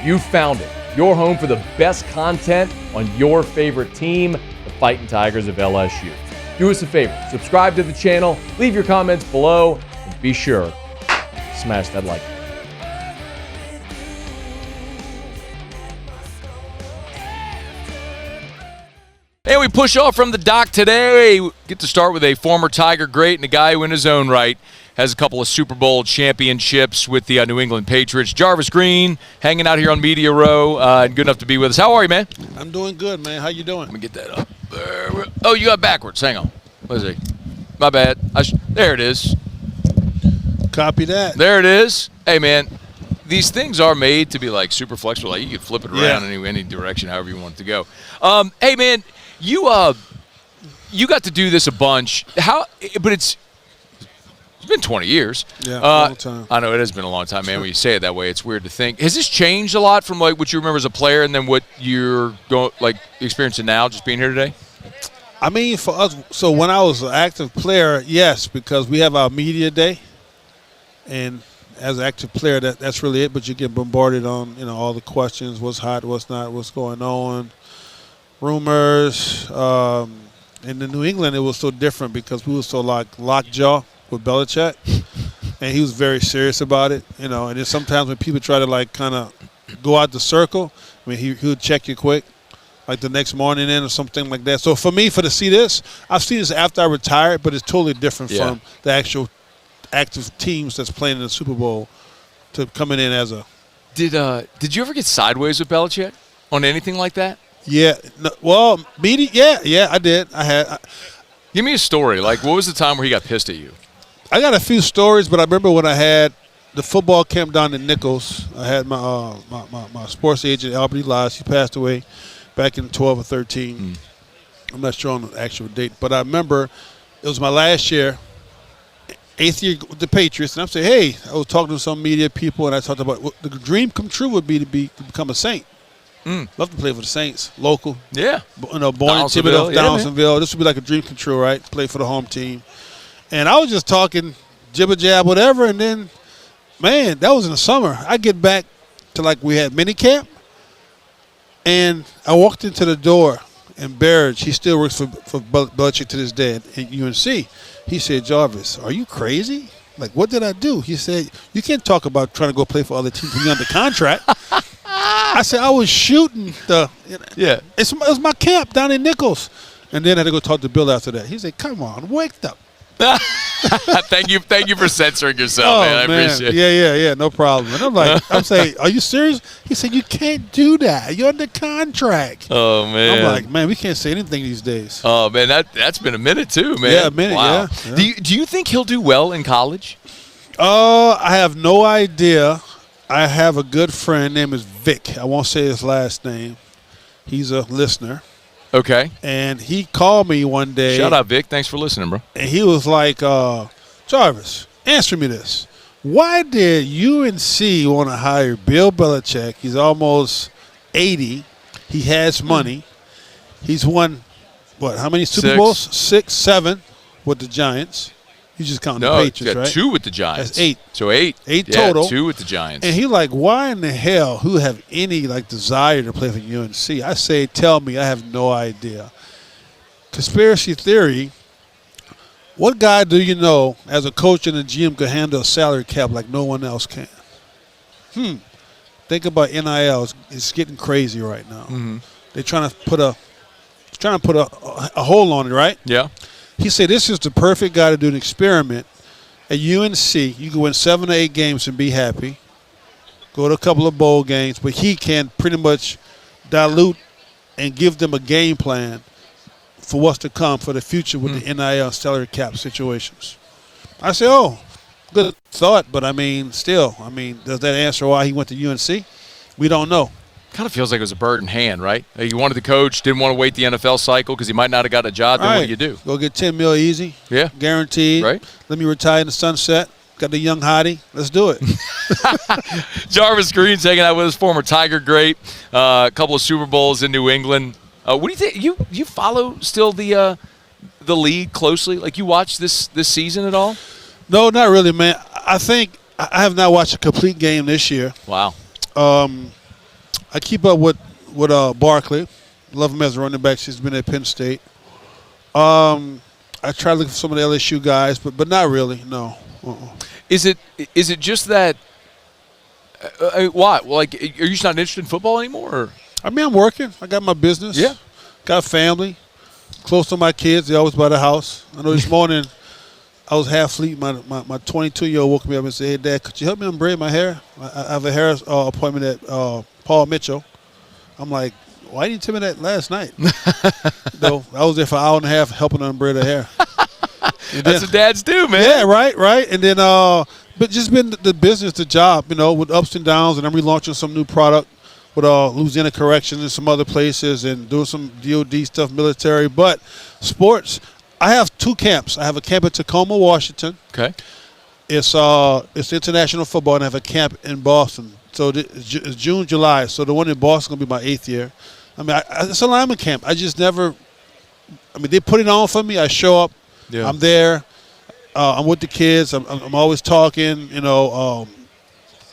You found it. Your home for the best content on your favorite team, the Fighting Tigers of LSU. Do us a favor, subscribe to the channel, leave your comments below, and be sure to smash that like button. And we push off from the dock today. We get to start with a former Tiger great and a guy who in his own right has a couple of Super Bowl championships with the New England Patriots. Jarvis Green hanging out here on Media Row and good enough to be with us. How are you, man? I'm doing good, man. How you doing? Let me get that up. Oh, you got backwards. Hang on. What is it? My bad. There it is. Copy that. There it is. Hey, man, these things are made to be like super flexible. Like you can flip it around any direction, however you want it to go. Hey, man, you got to do this a bunch. But it's been 20 years. Yeah, a long time. I know it has been a long time, man. When you say it that way, it's weird to think. Has this changed a lot from like what you remember as a player and then what you're experiencing now, just being here today? I mean, for us, so when I was an active player, yes, because we have our media day, and as an active player, that's really it. But you get bombarded on, all the questions: what's hot, what's not, what's going on, rumors. And in New England, it was so different because we were so lockjaw with Belichick, and he was very serious about it, And then sometimes when people try to kind of go out the circle, I mean, he would check you quick, like the next morning or something like that. So for me, to see this, I've seen this after I retired, but it's totally different from the actual active teams that's playing in the Super Bowl to coming in as a. Did you ever get sideways with Belichick on anything like that? Yeah. No, well, media. Yeah, I did. Give me a story. Like, what was the time where he got pissed at you? I got a few stories, but I remember when I had the football camp down in Nichols. I had my sports agent, Albert Elias. He passed away back in 12 or 13. I'm not sure on the actual date, but I remember it was my last year, 8th year with the Patriots, and I'm saying, hey, I was talking to some media people, and I talked about what the dream come true would be to become a Saint. Love to play for the Saints, local. Yeah. Born in Thibodeau, Downsonville. This would be like a dream come true, right? Play for the home team. And I was just talking jibber jab, whatever, and then, man, that was in the summer. I get back to we had mini camp, and I walked into the door, and Barrett, he still works for Belichick to this day at UNC. He said, Jarvis, are you crazy? Like, what did I do? He said, you can't talk about trying to go play for other teams when you're under contract. I said, I was shooting Yeah. It was my camp down in Nichols. And then I had to go talk to Bill after that. He said, come on, wake up. Thank you for censoring yourself, man. I appreciate it. Yeah, no problem. And I'm saying, are you serious? He said, you can't do that. You're under contract. Oh, man. I'm like, man, we can't say anything these days. Oh, man, that's been a minute too, man. Yeah, a minute, wow. yeah. Do you think he'll do well in college? I have no idea. I have a good friend named Vic. I won't say his last name. He's a listener. Okay. And he called me one day. Shout out, Vic. Thanks for listening, bro. And he was like, Jarvis, answer me this. Why did UNC want to hire Bill Belichick? He's almost 80. He has money. He's won, how many Super Bowls? 6, 7 with the Giants. You just counting the Patriots, right? 2 with the Giants. That's 8. So 8. 8 total. 2 with the Giants. And he why in the hell who have any desire to play for UNC? I say, tell me. I have no idea. Conspiracy theory. What guy do you know as a coach and a GM could handle a salary cap like no one else can? Think about NIL. It's getting crazy right now. They're trying to put a hole on it, right? Yeah. He said this is the perfect guy to do an experiment. At UNC, you can win 7 or 8 games and be happy. Go to a couple of bowl games, but he can pretty much dilute and give them a game plan for what's to come for the future with the NIL salary cap situations. I say, good thought, but does that answer why he went to UNC? We don't know. Kind of feels like it was a bird in hand, right? You wanted the coach, didn't want to wait the NFL cycle because he might not have got a job. Then what do you do? Go get $10 million easy. Yeah. Guaranteed. Right. Let me retire in the sunset. Got the young hottie. Let's do it. Jarvis Green's hanging out with us, former Tiger great. A couple of Super Bowls in New England. What do you think? You follow still the league closely? Like you watch this season at all? No, not really, man. I think I have not watched a complete game this year. Wow. I keep up with Barkley. Love him as a running back. She's been at Penn State. I try to look for some of the LSU guys, but not really. No. Is it just that? Why? Well, like, are you just not interested in football anymore? Or? I mean, I'm working. I got my business. Yeah. Got family. Close to my kids. They always by the house. I know this morning I was half asleep. My 22-year-old woke me up and said, "Hey, Dad, could you help me unbraid my hair? I have a hair appointment at Paul Mitchell." I'm like, why didn't you tell me that last night? Though I was there for an hour and a half helping her unbraid her hair. That's what dads do, man. Yeah, right. And then, but just been the business, the job, with ups and downs. And I'm relaunching some new product with Louisiana Corrections and some other places, and doing some DOD stuff, military. But sports, I have 2 camps. I have a camp in Tacoma, Washington. Okay. It's international football, and I have a camp in Boston. So it's June, July. So the one in Boston is going to be my 8th year. I mean, it's a lineman camp. I just never – I mean, they put it on for me. I show up. Yeah. I'm there. I'm with the kids. I'm always talking,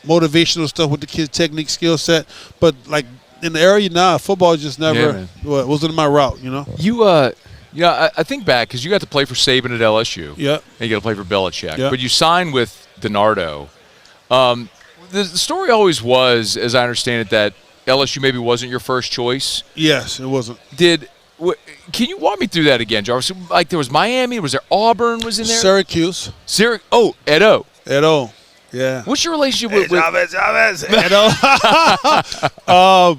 motivational stuff with the kids, technique, skill set. But, like, in the area now, football just never wasn't in my route, You I think back because you got to play for Saban at LSU. Yeah. And you got to play for Belichick. Yeah. But you signed with DiNardo. The story always was, as I understand it, that LSU maybe wasn't your first choice. Yes, it wasn't. Can you walk me through that again, Jarvis? Like, there was Miami. Was there Auburn was in there? Syracuse. Oh, Edo. Edo. Yeah. What's your relationship with Jarvis. Edo. I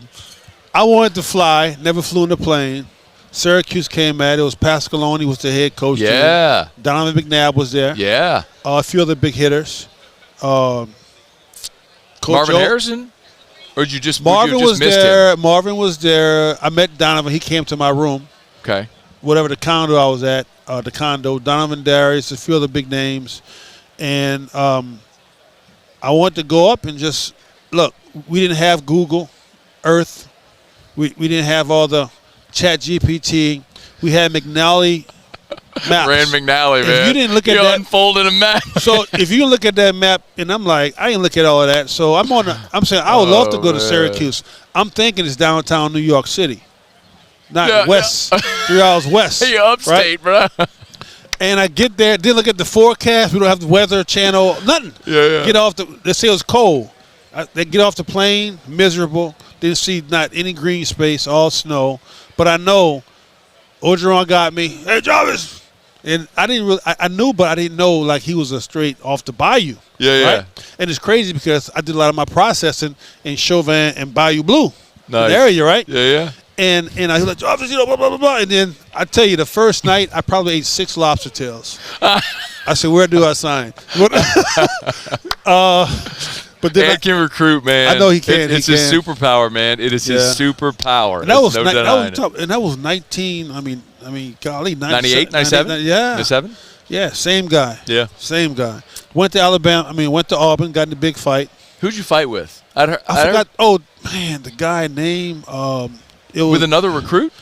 wanted to fly. Never flew in a plane. Syracuse came at it. It was Pasqualoni was the head coach. Yeah. Donovan McNabb was there. Yeah. A few other big hitters. Coach Marvin Harrison? Or did you just Marvin was was there. Marvin was there. I met Donovan. He came to my room. Okay. Whatever the condo I was at, Donovan Darius, a few other big names. And I wanted to go up and just look. We didn't have Google Earth. We didn't have all the Chat GPT. We had McNally maps. Rand McNally, man. If you didn't look at that, unfolded a map. So if you look at that map, and I'm like, I didn't look at all of that. So I'm saying I would love to go to Syracuse. I'm thinking it's downtown New York City, not west, 3 hours west. Hey, upstate, right? Bro. And I get there, didn't look at the forecast. We don't have the weather channel, nothing. Yeah. Get off they say it was cold. They get off the plane, miserable. Didn't see not any green space, all snow. But I know Orgeron got me. Hey, Jarvis. And I didn't really – I knew, but I didn't know, like, he was a straight off the bayou. Yeah. Right? And it's crazy because I did a lot of my processing in Chauvin and Bayou Blue. Nice. The area, right? Yeah. And I was like, Jarvis, blah, blah, blah, blah. And then I tell you, the first night, I probably ate 6 lobster tails. I said, where do I sign? But then Ed can recruit, man. I know he can. It's his superpower, man. It is his superpower. And that was no that was tough. And that was 19. I mean, golly, 98, 97? Yeah, 97. Yeah, same guy. Yeah, same guy. Went to Alabama. Went to Auburn. Got in the big fight. Who'd you fight with? I forgot. Oh man, the guy name. It was with another recruit.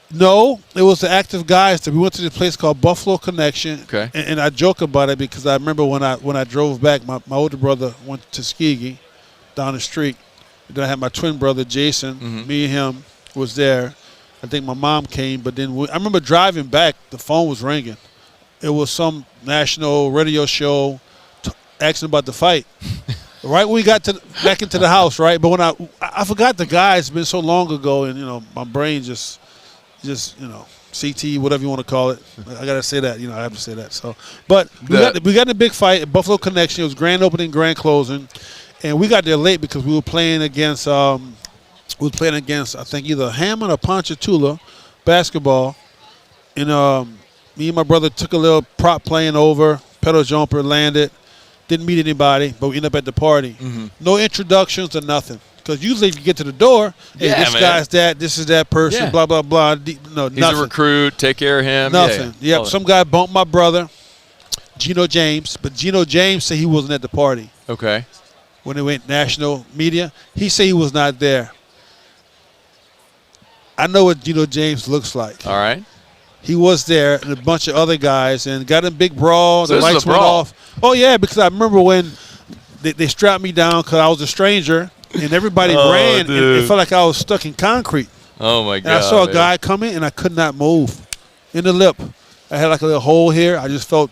No, it was the active guys. We went to this place called Buffalo Connection. Okay. And I joke about it because I remember when I drove back, my older brother went to Tuskegee down the street. Then I had my twin brother, Jason. Mm-hmm. Me and him was there. I think my mom came, but then I remember driving back. The phone was ringing. It was some national radio show asking about the fight. Right when we got back into the house, right? But when I forgot the guy. It's been so long ago, and my brain just CT, whatever you want to call it. I gotta say that, I have to say that. So, but we got in a big fight at Buffalo Connection. It was grand opening, grand closing, and we got there late because we were playing against I think either Hammond or Ponchatoula basketball, and me and my brother took a little prop plane over, pedal jumper, landed, didn't meet anybody, but we ended up at the party. Mm-hmm. No introductions or nothing. Because usually if you get to the door, hey, this guy's that, this is that person, blah, blah, blah. No, he's nothing. a recruit, take care of him. Nothing. Yeah. Some guy bumped my brother, Geno James, but Geno James said he wasn't at the party. Okay. When it went national media, he said he was not there. I know what Geno James looks like. All right. He was there and a bunch of other guys and got in big brawl. So the lights went off. Oh, yeah, because I remember when they strapped me down because I was a stranger. and everybody ran, and it felt like I was stuck in concrete. Oh, my God. And I saw a guy coming, and I could not move. In the lip, I had like a little hole here. I just felt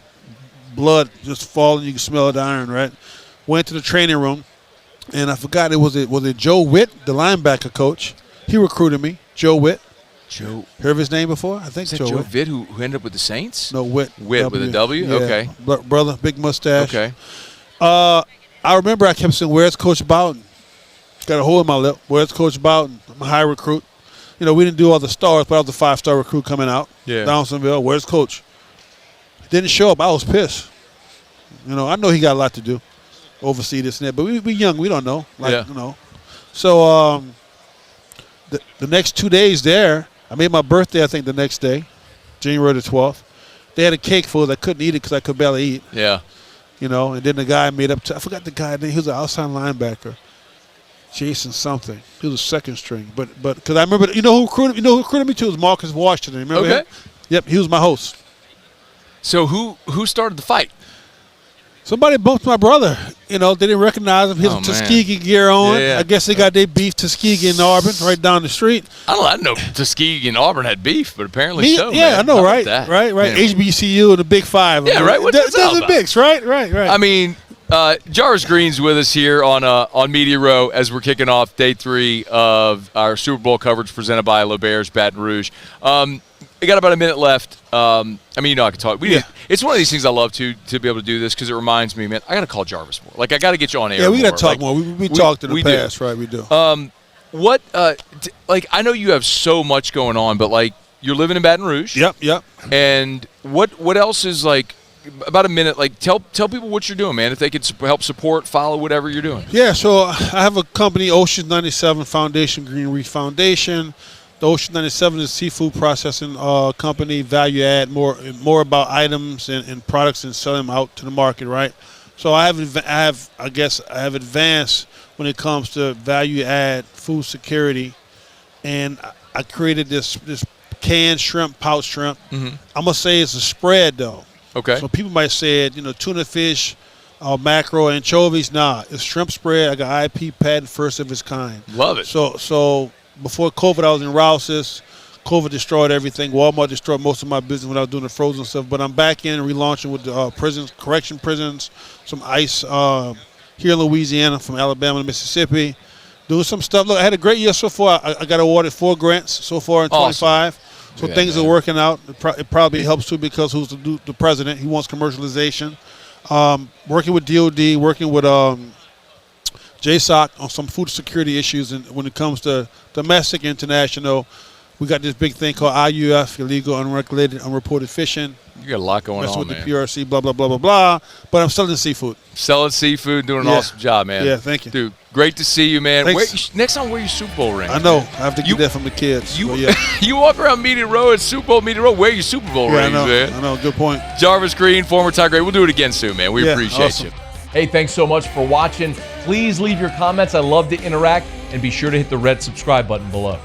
blood just falling. You can smell the iron, right? Went to the training room, and I forgot was it Joe Witt, the linebacker coach. He recruited me, Joe Witt. Joe. Heard of his name before? I think Is that Joe Witt who ended up with the Saints? No, Witt. Witt with a W? Yeah. Okay. Brother, big mustache. Okay. I remember I kept saying, "Where's Coach Bowden?" Got a hole in my lip. Where's Coach Bowden? I'm a high recruit. You know, we didn't do all the stars, but I was the 5-star recruit coming out. Yeah. Downsonville. Where's Coach? Didn't show up. I was pissed. You know, I know he got a lot to do, oversee this and that, but we young. We don't know. You know. So the next 2 days there, I made my birthday, I think, the next day, January the 12th. They had a cake full. I couldn't eat it because I could barely eat. Yeah. You know, and then the guy made up I forgot the guy's name. He was an outside linebacker. Jason something. He was a second string. But because I remember, you know who recruited me too? It was Marcus Washington. Remember him? Yep, he was my host. So who started the fight? Somebody bumped my brother. You know, they didn't recognize him. He had Tuskegee gear on. Yeah. I guess they got their beef, Tuskegee and Auburn, right down the street. I didn't know Tuskegee and Auburn had beef, but apparently so. Yeah, man. I know, right? That? Right. Yeah. HBCU and the Big Five. Yeah, right. What's that the about? bigs, right? I mean, Jarvis Green's with us here on Media Row as we're kicking off day 3 of our Super Bowl coverage presented by LeBear's Baton Rouge. We got about a minute left. I mean, you know, I can talk. It's one of these things I love to be able to do this because it reminds me, man, I got to call Jarvis more. Like, I got to get you on air. Yeah, we got to talk like, more. We talked in the past, right? We do. What, like, I know you have so much going on, but, like, you're living in Baton Rouge. Yep. And what else is, like, about a minute, like, tell people what you're doing, man, if they could help support, follow whatever you're doing. Yeah, so I have a company, Ocean 97 Foundation, Green Reef Foundation. The Ocean 97 is a seafood processing company, value add, more about items and products and selling them out to the market, right? So I have advanced when it comes to value add food security, and I created this canned shrimp, pouch shrimp. Mm-hmm. I'm gonna say it's a spread though. Okay. So people might say it, you know, tuna fish, mackerel, anchovies. Nah, it's shrimp spread. I got IP patent, first of its kind. Love it. So before COVID, I was in Rouse's. COVID destroyed everything. Walmart destroyed most of my business when I was doing the frozen stuff. But I'm back in and relaunching with the prisons, some ICE here in Louisiana, from Alabama to Mississippi. Doing some stuff. Look, I had a great year so far. I got awarded 4 grants so far in 25. So things are working out. It probably helps too because who's the president? He wants commercialization. Working with DOD, working with JSOC on some food security issues, and when it comes to domestic, international, we got this big thing called IUF, illegal, unregulated, unreported fishing. You got a lot going on, with man. The PRC, blah, blah, blah, blah, blah. But I'm selling seafood. Selling seafood, doing an awesome job, man. Yeah, thank you. Dude, great to see you, man. Thanks. Next time, wear your Super Bowl ring. I know. Man. I have to get that from the kids. You walk around Media Row at Super Bowl Media Row, wear your Super Bowl rings, man. I know. Good point. Jarvis Green, former Tiger. We'll do it again soon, man. We appreciate awesome. you. Hey, thanks so much for watching. Please leave your comments. I love to interact. And be sure to hit the red subscribe button below.